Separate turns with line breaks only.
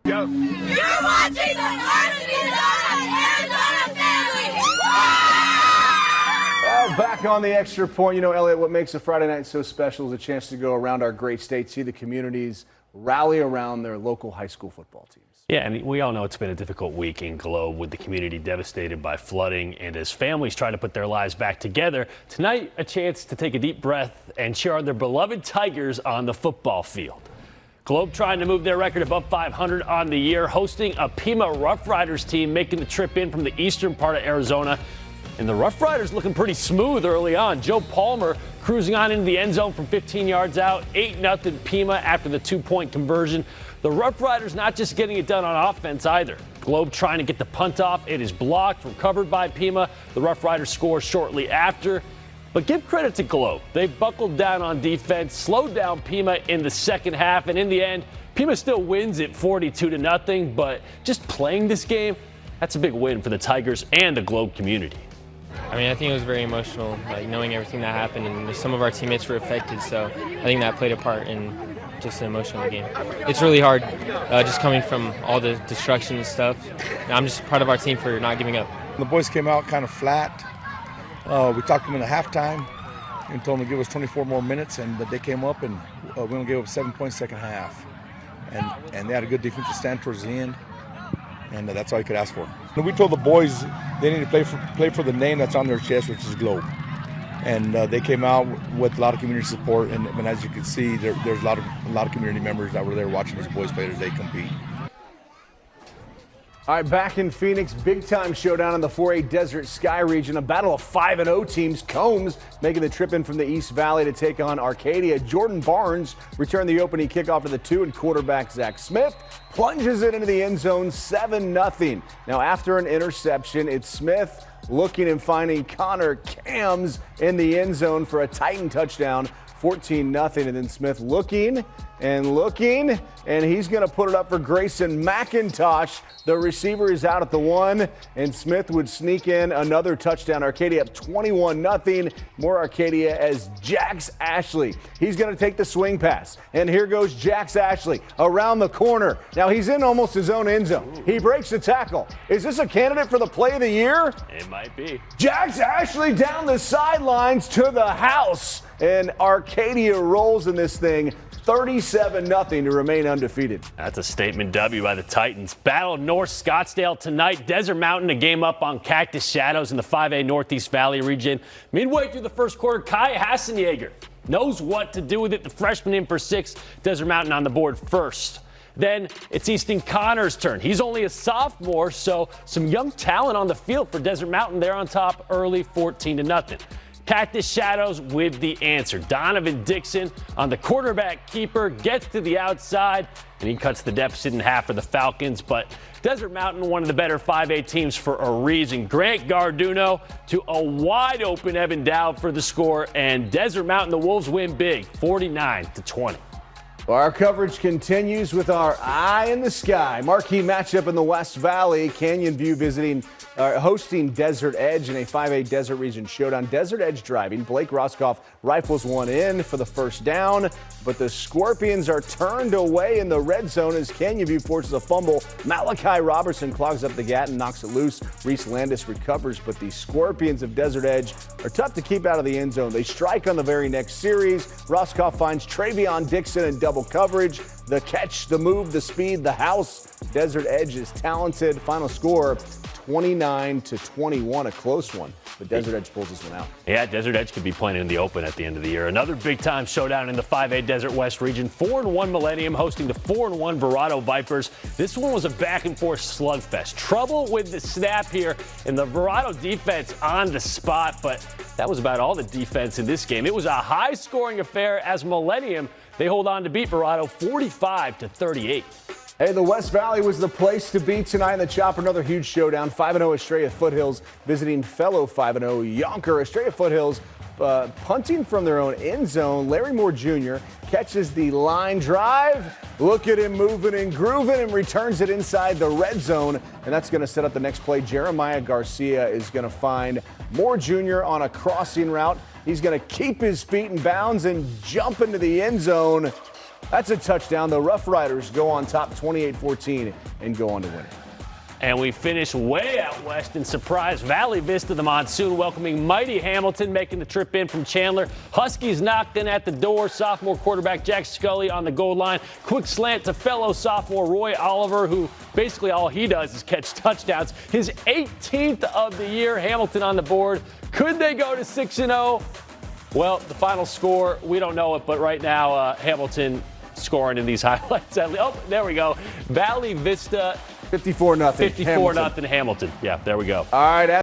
You're watching the Varsity Zone Arizona family.
Well, back on the extra point, you know, Elliot, what makes a Friday night so special is a chance to go around our great state, see the communities rally around their local high school football teams.
Yeah, and we all know it's been a difficult week in Globe with the community devastated by flooding, and as families try to put their lives back together, tonight a chance to take a deep breath and cheer on their beloved Tigers on the football field. Globe trying to move their record above 500 on the year, hosting a Pima Roughriders team making the trip in from the eastern part of Arizona. And the Roughriders looking pretty smooth early on. Joe Palmer cruising on into the end zone from 15 yards out. 8-0 Pima after the 2-point conversion. The Roughriders not just getting it done on offense either. Globe trying to get the punt off. It is blocked, recovered by Pima. The Roughriders score shortly after. But give credit to Globe. They buckled down on defense, slowed down Pima in the second half, and in the end, Pima still wins it 42-0. But just playing this game, that's a big win for the Tigers and the Globe community.
I mean, I think it was very emotional, like knowing everything that happened, and some of our teammates were affected, so I think that played a part in just the emotion of the game. It's really hard, just coming from all the destruction and stuff. And I'm just proud of our team for not giving up.
The boys came out kind of flat. We talked to them in the halftime and told them to give us 24 more minutes, and they came up, and we only gave up 7 points second half. And they had a good defensive stand towards the end, and that's all you could ask for. We told the boys they need to play for the name that's on their chest, which is Globe. And they came out with a lot of community support, and as you can see, there's a lot of community members that were there watching these boys play today compete.
All right, back in Phoenix, big-time showdown in the 4A Desert Sky region. A battle of 5-0 teams. Combs making the trip in from the East Valley to take on Arcadia. Jordan Barnes returned the opening kickoff to the 2, and quarterback Zach Smith plunges it into the end zone, 7-0. Now, after an interception, it's Smith looking and finding Connor Cams in the end zone for a Titan touchdown, 14-0. And then Smith looking, and he's going to put it up for Grayson McIntosh. The receiver is out at the 1, and Smith would sneak in another touchdown. Arcadia up 21-0. More Arcadia as Jax Ashley. He's going to take the swing pass, and here goes Jax Ashley around the corner. Now he's in almost his own end zone. He breaks the tackle. Is this a candidate for the play of the year?
It might be.
Jax Ashley down the sidelines to the house, and Arcadia rolls in this thing 37-0 to remain undefeated.
That's a statement W by the Titans. Battle North Scottsdale tonight. Desert Mountain, a game up on Cactus Shadows in the 5A Northeast Valley region. Midway through the first quarter, Kai Hassenjaeger knows what to do with it. The freshman in for 6. Desert Mountain on the board first. Then it's Easton Connor's turn. He's only a sophomore, so some young talent on the field for Desert Mountain. They're on top early, 14-0. Cactus Shadows with the answer. Donovan Dixon on the quarterback keeper, gets to the outside, and he cuts the deficit in half for the Falcons. But Desert Mountain, one of the better 5A teams for a reason. Grant Garduno to a wide open Evan Dowd for the score, and Desert Mountain, the Wolves win big, 49-20.
Well, our coverage continues with our eye in the sky. Marquee matchup in the West Valley. Canyon View hosting Desert Edge in a 5A Desert Region showdown. Desert Edge driving. Blake Roscoff rifles one in for the first down, but the Scorpions are turned away in the red zone as Canyon View forces a fumble. Malachi Robertson clogs up the gat and knocks it loose. Reese Landis recovers, but the Scorpions of Desert Edge are tough to keep out of the end zone. They strike on the very next series. Roscoff finds Travion Dixon in double coverage. The catch, the move, the speed, the house. Desert Edge is talented. Final score 29-21, a close one. But Desert Edge pulls this one out.
Yeah, Desert Edge could be playing in the open at the end of the year. Another big-time showdown in the 5A Desert West region. 4-1 Millennium hosting the 4-1 Verado Vipers. This one was a back-and-forth slugfest. Trouble with the snap here, and the Verado defense on the spot, but that was about all the defense in this game. It was a high-scoring affair as Millennium, they hold on to beat Verado 45-38.
Hey, the West Valley was the place to be tonight in the Chopper. Another huge showdown. 5-0 Estrella Foothills visiting fellow 5-0 Yonker. Estrella Foothills punting from their own end zone. Larry Moore Jr. catches the line drive. Look at him moving and grooving and returns it inside the red zone. And that's going to set up the next play. Jeremiah Garcia is going to find Moore Jr. on a crossing route. He's going to keep his feet in bounds and jump into the end zone. That's a touchdown. The Roughriders go on top 28-14 and go on to win it.
And we finish way out west in Surprise Valley Vista, the Monsoon welcoming mighty Hamilton, making the trip in from Chandler. Huskies knocked in at the door. Sophomore quarterback Jack Scully on the goal line. Quick slant to fellow sophomore Roy Oliver, who basically all he does is catch touchdowns. His 18th of the year. Hamilton on the board. Could they go to 6-0? Well, the final score, we don't know it, but right now Hamilton scoring in these highlights. Oh, there we go. Valley Vista
54-0.
54-0 Hamilton. Yeah, there we go.
All right.